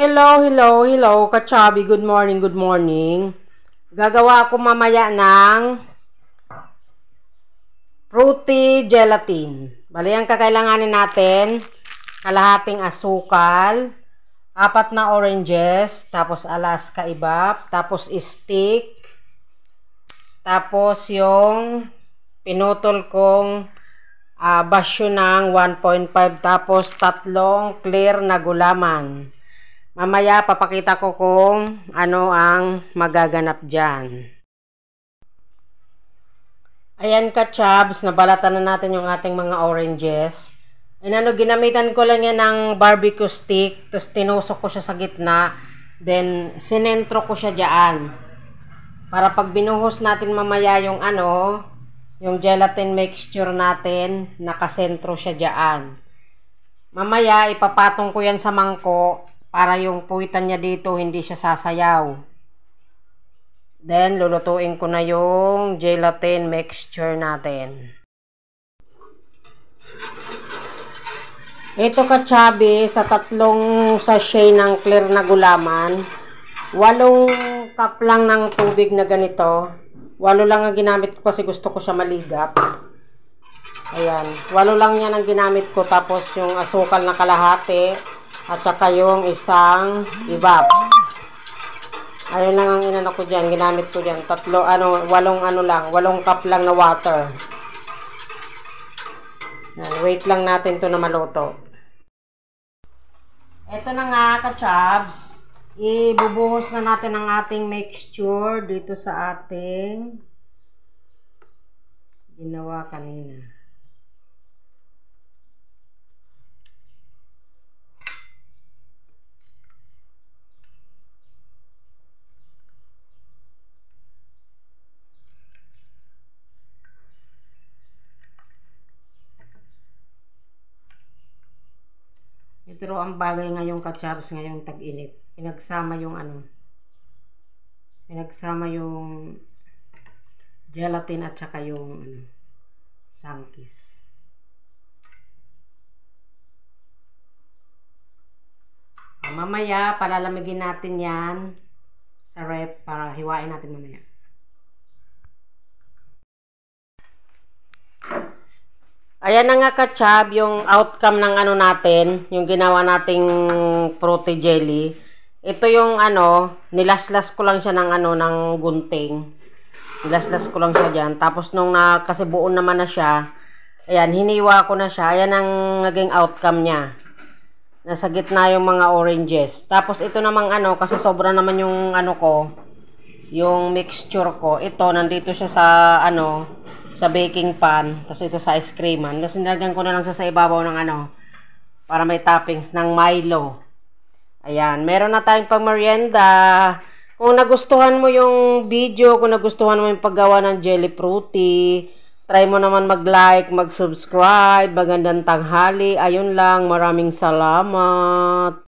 Hello, kachabi. Good morning, good morning. Gagawa ako mamaya ng fruity gelatin. Bali, ang kakailanganin natin, kalahating asukal, 4 na oranges, tapos Alaska ibap, tapos stick, tapos yung pinutol kong basyo ng 1.5, tapos 3 clear na gulaman. Mamaya papakita ko kung ano ang magaganap dyan. Ayan ka-chubs, nabalatan na natin yung ating mga oranges. Ginamitan ko lang yan ng barbecue stick, tapos tinusok ko siya sa gitna, then sinentro ko siya dyan. Para pag binuhos natin mamaya yung yung gelatin mixture natin, nakasentro siya dyan. Mamaya ipapatong ko yan sa mangkok, para yung puwitan niya dito hindi siya sasayaw. Then lulutuin ko na yung gelatin mixture natin. Ito ka-chubby, sa 3 sachet ng clear na gulaman, 8 cup lang ng tubig na ganito. 8 lang ang ginamit ko kasi gusto ko siya maligap. Ayan, 8 lang yan ang ginamit ko, tapos yung asukal na kalahati at saka yung isang ibap. Ayun lang ang inano ko dyan, ginamit ko dyan. 8 cup lang na water. Wait lang natin to na maluto. Ito na nga ka-chubs, ibubuhos na natin ang ating mixture dito sa ating ginawa kanina. Ito ang bagay ngayong ka-chubs, ngayong tag-init. Pinagsama yung gelatin at saka yung sangkis. Mamaya palalamigin natin yan sa ref para hiwain natin mamaya. Ayan na nga ka-chub, yung outcome ng natin, yung ginawa nating fruity jelly. Ito yung nilaslas ko lang siya ng gunting. Nilaslas ko lang siya dyan. Tapos nung kasi buo naman na siya, ayan, hiniwa ko na siya. Ayan ang naging outcome niya. Nasa gitna yung mga oranges. Tapos ito namang kasi sobra naman yung yung mixture ko. Ito, nandito siya sa sa baking pan, tapos ito sa ice creaman. Tapos nilagyan ko na lang siya sa ibabaw ng para may toppings ng Milo. Ayan, meron na tayong pang merienda. Kung nagustuhan mo yung video, kung nagustuhan mo yung paggawa ng jelly fruity, try mo naman mag-like, mag-subscribe. Magandang tanghali. Ayun lang, maraming salamat.